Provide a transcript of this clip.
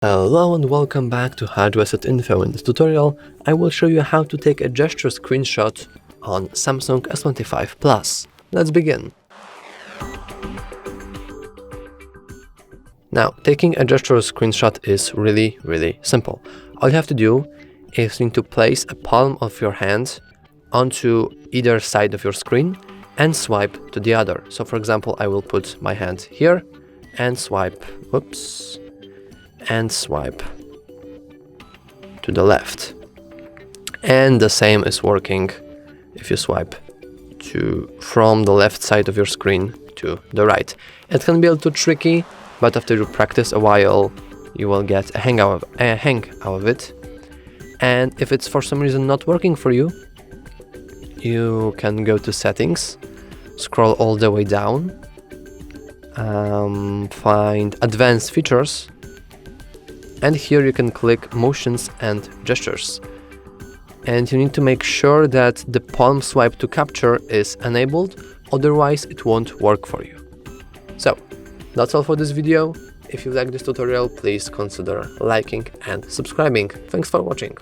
Hello and welcome back to HardReset.Info. In this tutorial, I will show you how to take a gesture screenshot on Samsung S25 Plus. Let's begin. Now, taking a gesture screenshot is really simple. All you have to do is you need to place a palm of your hand onto either side of your screen and swipe to the other. So for example, I will put my hand here and swipe, and swipe to the left. And the same is working if you swipe from the left side of your screen to the right. It can be a little tricky, but after you practice a while, you will get a hang out of it. And if it's for some reason not working for you, you can go to settings, scroll all the way down, find advanced features, and here you can click motions and gestures. And you need to make sure that the palm swipe to capture is enabled, otherwise it won't work for you. So that's all for this video. If you like this tutorial, please consider liking and subscribing. Thanks for watching.